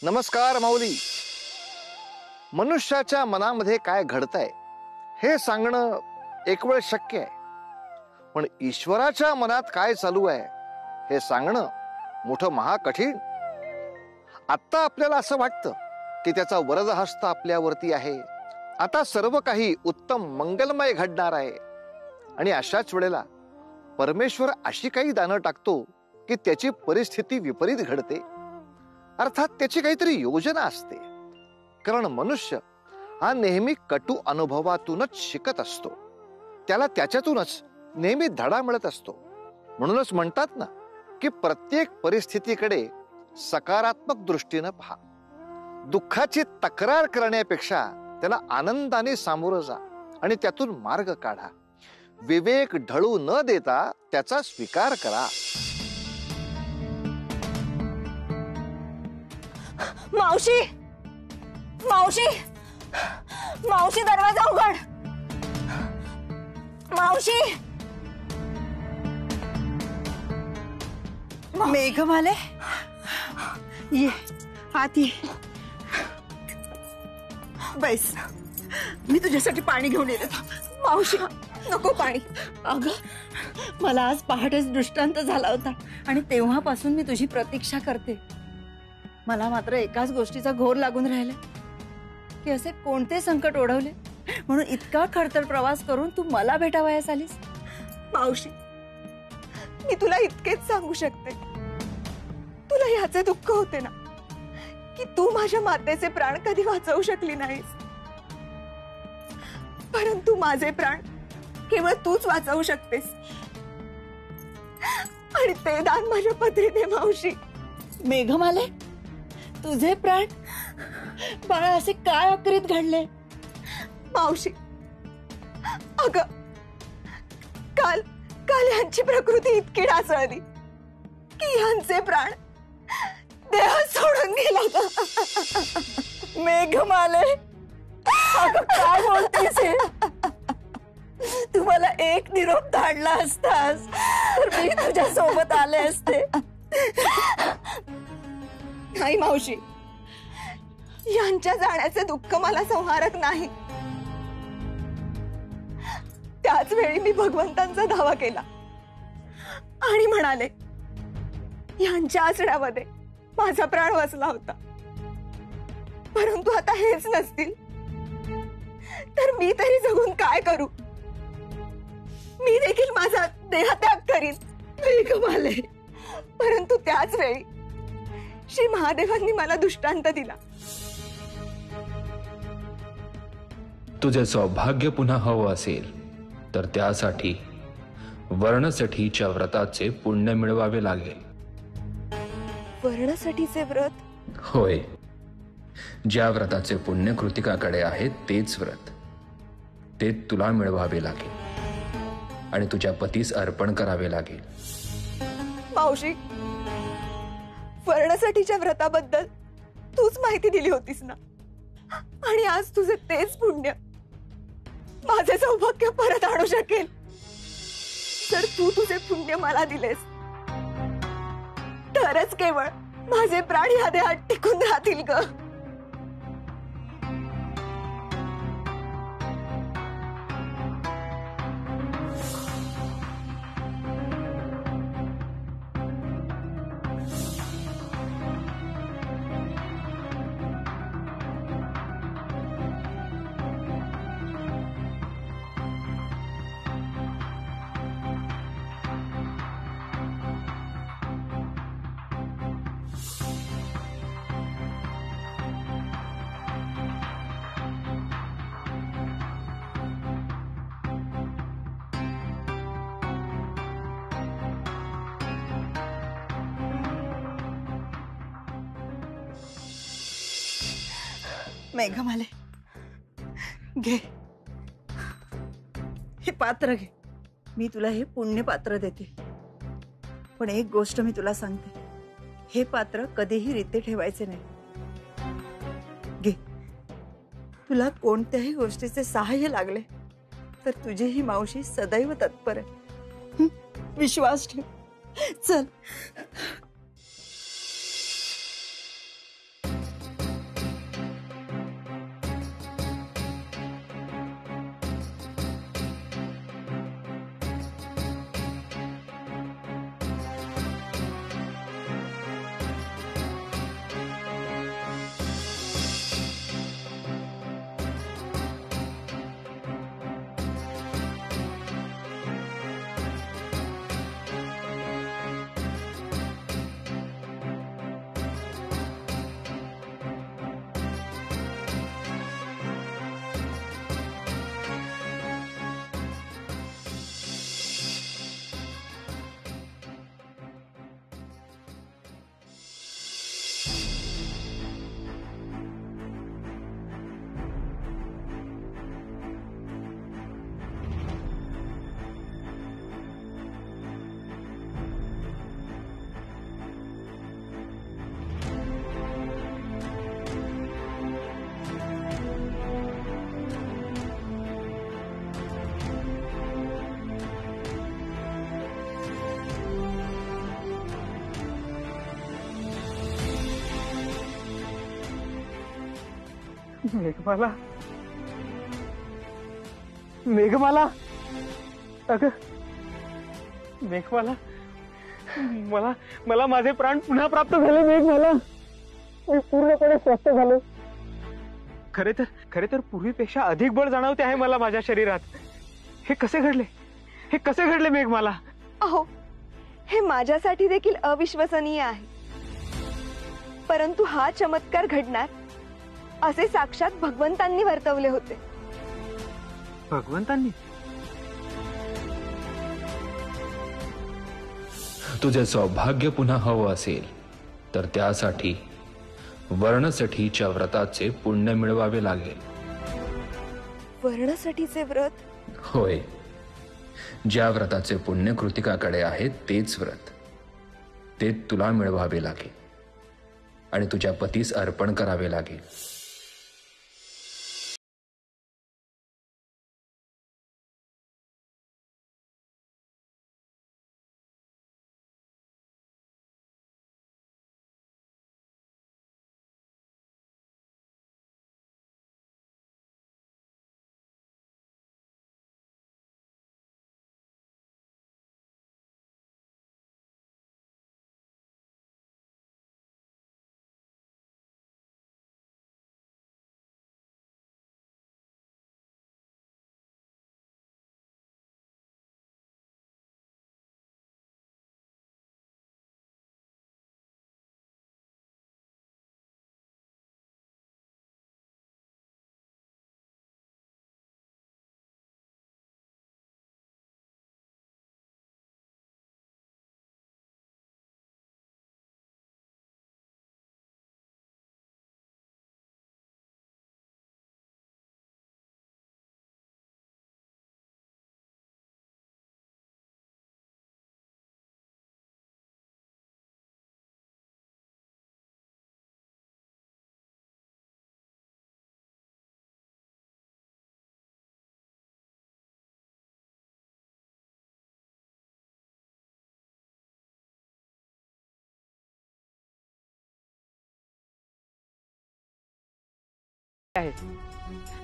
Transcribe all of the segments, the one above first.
नमस्कार माऊली. मनुष्याच्या मनामध्ये काय घडतंय हे सांगणं एक वेळ शक्य आहे, पण ईश्वराच्या मनात काय चालू आहे हे सांगणं मोठं महाकठीण. आता आपल्याला असं वाटतं की त्याचा वरदहस्त आपल्यावरती आहे, आता सर्व काही उत्तम मंगलमय घडणार आहे. आणि अशाच वेळेला परमेश्वर अशी काही दानं टाकतो की त्याची परिस्थिती विपरीत घडते. अर्थात त्याची काहीतरी योजना असते, कारण मनुष्य हा नेहमी कटू अनुभवातूनच शिकत असतो. त्याला त्याच्यातूनच नेहमी धडा मिळत असतो. म्हणूनच म्हणतात ना की प्रत्येक परिस्थितीकडे सकारात्मक दृष्टीनं पहा. दुःखाची तक्रार करण्यापेक्षा त्याला आनंदाने सामोरं जा आणि त्यातून मार्ग काढा. विवेक ढळू न देता त्याचा स्वीकार करा. मावशी, मावशी, मावशी, दरवाजा उघड. मावशी, मेघमाले, ये आत ये. बैस, मी तुझ्यासाठी पाणी घेऊन येते. मावशी नको पाणी. अगं, मला आज पहाटेच दृष्टांत झाला होता आणि तेव्हापासून मी तुझी प्रतीक्षा करते. मला मात्र एकाच गोष्टीचा घोर लागून राहिला की असे कोणते संकट ओढवले म्हणून इतका खडतर प्रवास करून तू मला भेटावयास आलीस. मावशी, मी तुला इतकेच सांगू शकते, तुला याचे दुःख होते ना की तू माझ्या मातेचे प्राण कधी वाचवू शकली नाहीस, परंतु माझे प्राण केवळ तूच वाचवू शकतेस. आणि ते दान माझ्या पत्नी दे मावशी. मेघमाले, तुझे प्राण बाळा असे काय अकरीत घडले? मावशी, अगं, काल काल यांची प्रकृती इतकी ढासळली की यांचे प्राण देह सोडून गेला. मेघमाले, अगं काय बोलतेस हे? तू मला एक निरोप धाडला असतास तर मी तुझ्या सोबत आले असते. नाही मावशी, यांच्या जाण्याचे दुःख मला संहारक नाही. त्याच वेळी मी भगवंतांचा धावा केला आणि म्हणाले, यांच्या आसण्यामध्ये माझा प्राण वाचला होता, परंतु आता हेच नसतील तर मी तरी जगून काय करू? मी देखील माझा देहत्याग करीन. मेघमाले, परंतु त्याच वेळी श्री महादेवांनी मला दृष्टांत दिला. तुझे सौभाग्य पुन्हा हवं असेल तर त्यासाठी वर्णसठीच्या व्रताचे पुण्य मिळवावे लागेल. वर्णसठीचे व्रत? होय, ज्या व्रताचे पुण्य कृतिकाकडे आहे तेच व्रत. ते तुला मिळवावे लागेल आणि तुझ्या पतीस अर्पण करावे लागेल. मावशी, वर्णसाठीच्या व्रताबद्दल तूच माहिती दिली होतीस ना, आणि आज तुझे तेच पुण्य माझे सौभाग्य परत आणू शकेल. जर तू तुझे पुण्य मला दिलेस तरच केवळ माझे प्राण या देहात टिकून राहतील ग. मेघमाले, घे हे पात्र घे. मी तुला हे पुण्य पात्र देते, पण एक गोष्ट मी तुला सांगते, हे पात्र कधीही रिते ठेवायचे नाही. घे, तुला कोणत्याही गोष्टीचे सहाय्य लागले तर तुझी ही मावशी सदैव तत्पर आहे. विश्वास ठेव. चल. मेघमाला, मेघमाला, अगं मेघमाला, मला मला माझे प्राण पुन्हा प्राप्त झाले. मेघमाला, मी पूर्णपणे स्वस्थ झालो. खरे तर पूर्वीपेक्षा अधिक बळ जाणवते आहे मला माझ्या शरीरात. हे कसे घडले, हे कसे घडले मेघमाला? अहो, हे माझ्यासाठी देखील अविश्वसनीय आहे, परंतु हा चमत्कार घडणार असे साक्षात भगवंतांनी वर्तवले होते. भगवंतांनी? तुझे सौभाग्य पुन्हा हवं असेल तर त्यासाठी वर्णसठीच्या व्रताचे पुण्य मिळवावे लागेल. वर्णसठीचे व्रत? होय, ज्या व्रताचे पुण्य कृतिकाकडे आहे तेच व्रत. ते तुला मिळवावे लागेल आणि तुझ्या पतीस अर्पण करावे लागेल.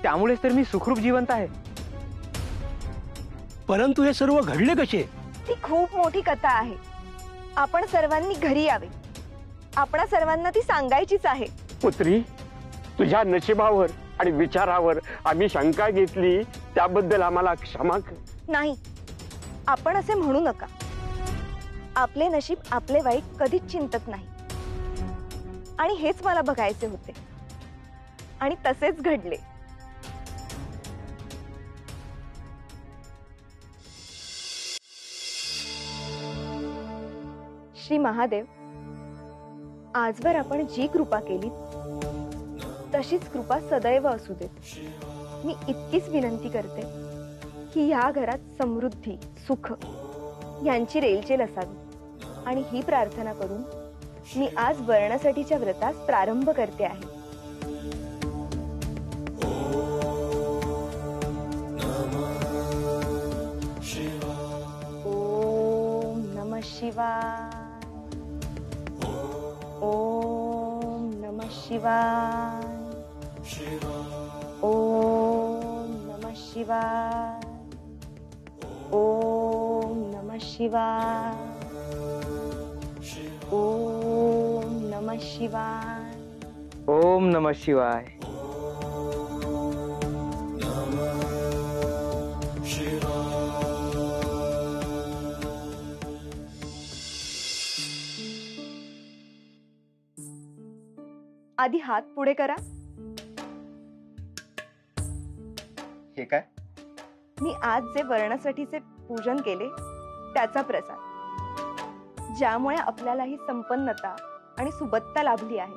त्यामुळेच तर मी सुखरूप जिवंत आहे. परंतु हे सर्व घडले कसे? ती खूप मोठी कथा आहे. आपण सर्वांनी घरी यावे. आपणा सर्वांना ती सांगायचीच आहे. पुत्री, तुझ्या नशिबावर आणि विचारावर आम्ही शंका घेतली, त्याबद्दल आम्हाला क्षमा कर. नाही, आपण असे म्हणू नका. आपले नशीब आपले वाईट कधीच चिंतत नाही, आणि हेच मला बघायचे होते, आणि तसेच घडले. श्री महादेव, आजवर आपण जी कृपा केली तशीच कृपा सदैव असू देत. मी इतकीच विनंती करते की ह्या घरात समृद्धी, सुख यांची रेलचेल असावी, आणि ही प्रार्थना करून मी आज वर्णासाठीच्या व्रतास प्रारंभ करते आहे. ओम नमः शिवाय. ओम नमः शिवाय. ओम नमः शिवाय. ओम नमः शिवाय. ओम नमः शिवाय. ओम नमः शिवाय. आधी हात पुढे करा. हे काय? मी आज जे वर्णासाठीचे पूजन केले त्याचा प्रसाद, ज्यामुळे आपल्याला ही संपन्नता आणि सुबत्ता लाभली आहे.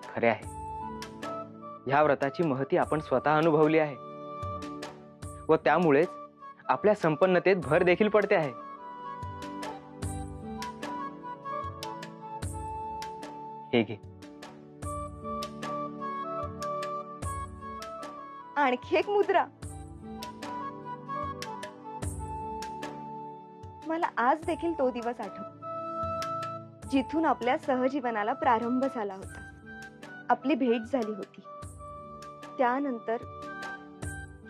खरे आहे, ह्या व्रताची महती आपण स्वतः अनुभवली आहे, व त्यामुळेच आपल्या संपन्नतेत भर देखील पडते आहे. हे घे. आणखी एक मुद्रा. मला आज देखील तो दिवस आठवतो जिथून आपल्या सहजीवनाला प्रारंभ झाला होता, आपली भेट झाली होती. त्यानंतर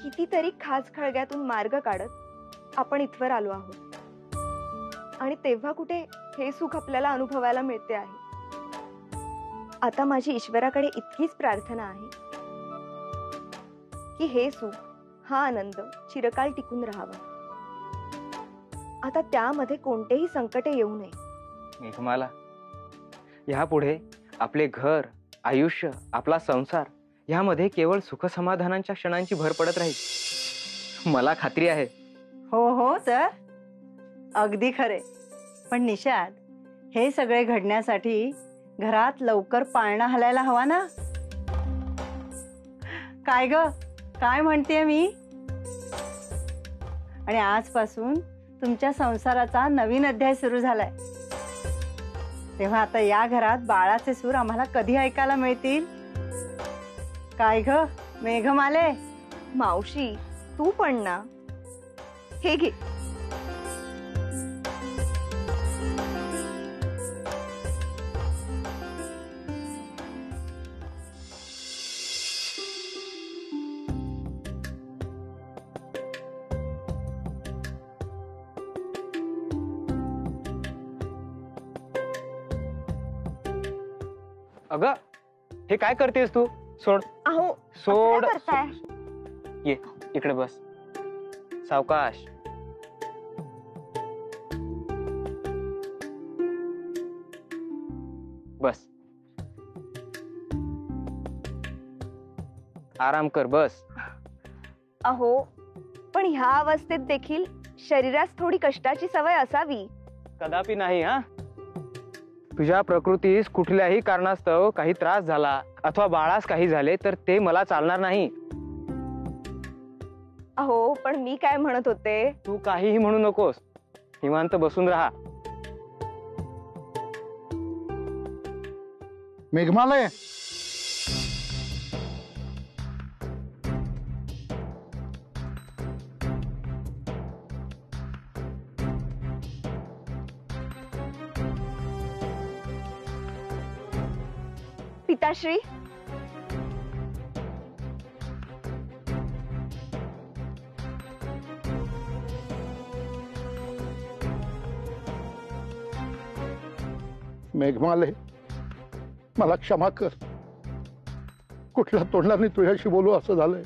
कितीतरी खास खळग्यातून मार्ग काढत आपण इथवर आलो आहोत. आणि तेव्हा कुठे हे सुख आपल्याला अनुभवायला मिळते आहे. आता माझी ईश्वराकडे इतकीच प्रार्थना आहे की हे सुख, हा आनंद चिरकाल टिकून राहावा. आता त्यामध्ये कोणतेही संकट येऊ नये. मेघमाला, यापुढे आपले घर, आयुष्य, आपला संसार यामध्ये केवळ सुख समाधानांच्या क्षणांची भर पडत राहील, मला खात्री आहे. हो हो सर, अगदी खरे. पण निशाद, हे सगळे घडण्यासाठी घरात लवकर पाळणा हलायला हवा ना. काय ग, काय म्हणतेय मी? आणि आजपासून तुमच्या संसाराचा नवीन अध्याय सुरू झालाय. तेव्हा आता या घरात बाळाचे सूर आम्हाला कधी ऐकायला मिळतील? काय ग मेघमाले? मावशी, तू पण ना. हे घे. अगं, हे काय करतेस तू? सोड. अहो, सोड. काय करताय? ये इकडे बस. सावकाश. बस. आराम कर, बस. अहो, पण ह्या अवस्थेत देखील शरीरास थोडी कष्टाची सवय असावी. कदापि नाही. हा, तुझ्या प्रकृतीस कुठल्याही कारणास्तव काही त्रास झाला अथवा बाळास काही झाले तर ते मला चालणार नाही. अहो, पण मी काय म्हणत होते, तू काहीही म्हणू नकोस. निवांत बसून राहा. मेघमालय, पिताश्री. मेघमाले, मला क्षमा कर. कुठल्या तोंडाने तुझ्याशी बोलू असं झालंय.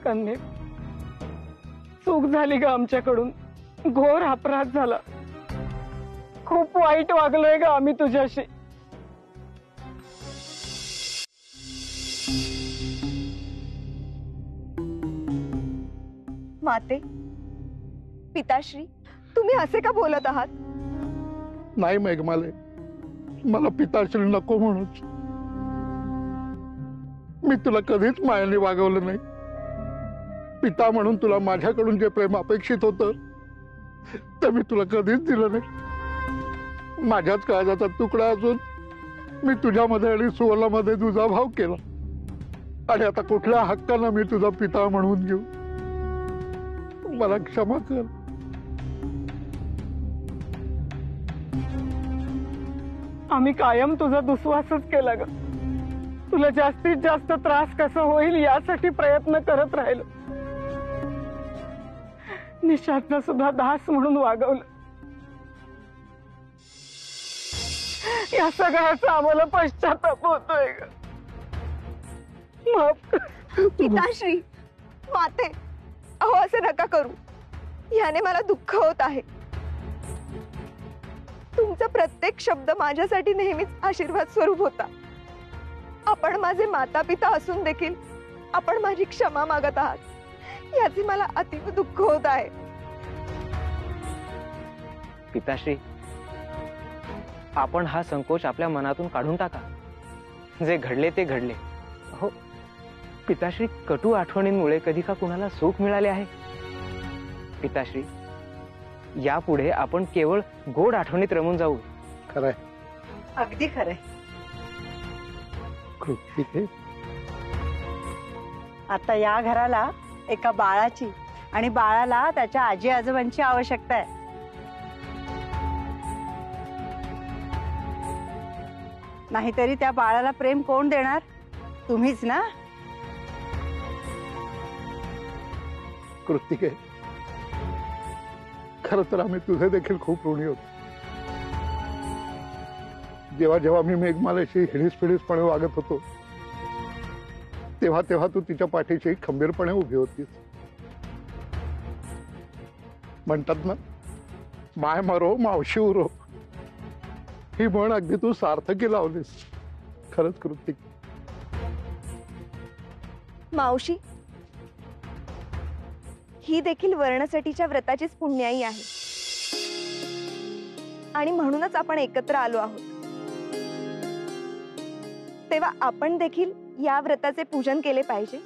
कन्ये, चूक झाली ग आमच्याकडून. घोर अपराध झाला. खूप वाईट वागलोय ग आम्ही तुझ्याशी. माते, पिताश्री, तुम्ही असे का बोलत आहात? नाही मेघमाले, मला पिताश्री नको म्हणूच. मी तुला कधीच मायाने वागवलं नाही. पिता म्हणून तुला माझ्याकडून जे प्रेम अपेक्षित होतं ते मी तुला कधीच दिलं नाही. माझ्याच काळजाचा तुकडा असून मी तुझ्यामध्ये आणि सुवर्णामध्ये तुझा भाव केला. आणि आता कुठल्या हक्कानं मी तुझा पिता म्हणून घेऊ? मला क्षमा कर. आम्ही कायम तुझा दुस्वासच केला ग. तुला जास्तीत जास्त त्रास कसा होईल यासाठी प्रयत्न करत राहिलो. निशादनं सुद्धा दास म्हणून वागवलं. या सगळ्याचा आम्हाला पश्चाताप होतोय ग. माफ कर. पिताश्री, माते, अहो असे नका करू. याने मला दुःख होत आहे. तुमचा प्रत्येक शब्द माझ्यासाठी नेहमीच आशीर्वाद स्वरूप होता. आपण माझे माता पिता असून देखील आपण माझी क्षमा मागत आहात, याचे मला अतिव दुःख होत आहे. पिताश्री, आपण हा संकोच आपल्या मनातून काढून टाका. जे घडले ते घडले. हो पिताश्री, कटू आठवणींमुळे कधी का कुणाला सुख मिळाले आहे? पिताश्री, यापुढे आपण केवळ गोड आठवणीत रमून जाऊ. खरंय, अगदी खरंय. ठीक आहे. आता या घराला एका बाळाची आणि बाळाला त्याच्या आजी आजोबांची आवश्यकता आहे. नाहीतरी त्या बाळाला प्रेम कोण देणार? तुम्हीच ना. कृतिके, खरं तर आम्ही तुझे देखील खूप ऋणी होतो. जेव्हा जेव्हा मी मेघमालेशी हिडीसपिडीसपणे वागत होतो तेव्हा तेव्हा तू तिच्या पाठीशी खंबीरपणे उभी होतीस. म्हणतात ना, माय मरो मावशी उरो, ही म्हण अगदी तू सार्थकी लावलीस. खरंच कृतिक. मावशी, ही देखील वर्णसटीच्या व्रताचीच पुण्याई आहे आणि म्हणूनच आपण एकत्र आलो आहोत. तेव्हा आपण देखील या व्रताचे पूजन केले पाहिजे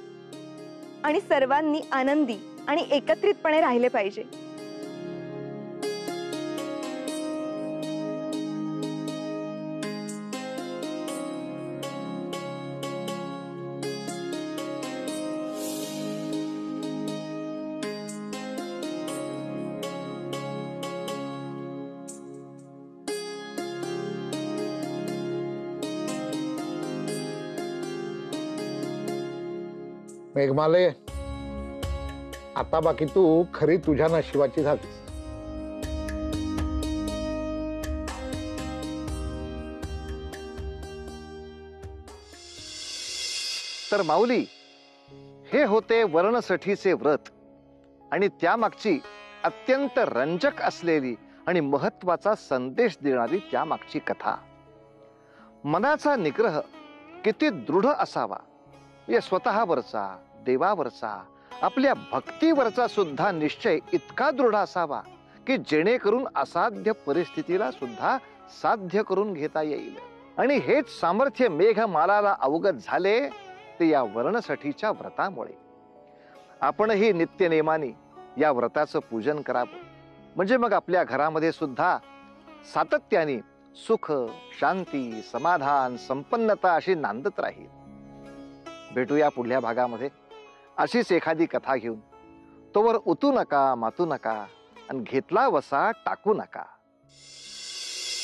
आणि सर्वांनी आनंदी आणि एकत्रितपणे राहिले पाहिजे. मेघमाले, आता बाकी तू खरी तुझ्या नशिबाची झालीस. तर माऊली, हे होते वर्णसठीचे व्रत आणि त्यामागची अत्यंत रंजक असलेली आणि महत्वाचा संदेश देणारी त्यामागची कथा. मनाचा निग्रह किती दृढ असावा, या स्वतःवरचा, देवावरचा, आपल्या भक्तीवरचा सुद्धा निश्चय इतका दृढ असावा की जेणेकरून असाध्य परिस्थितीला सुद्धा साध्य करून घेता येईल. आणि हेच सामर्थ्य मेघमालाला अवगत झाले ते या वर्णसठीच्या व्रतामुळे. आपणही नित्यनेमाने या व्रताचं पूजन करावं, म्हणजे मग आपल्या घरामध्ये सुद्धा सातत्याने सुख, शांती, समाधान, संपन्नता अशी नांदत राहील. भेटूया पुढल्या भागामध्ये अशीच एखादी कथा घेऊन. तोवर उतू नका, मातू नका आणि घेतला वसा टाकू नका.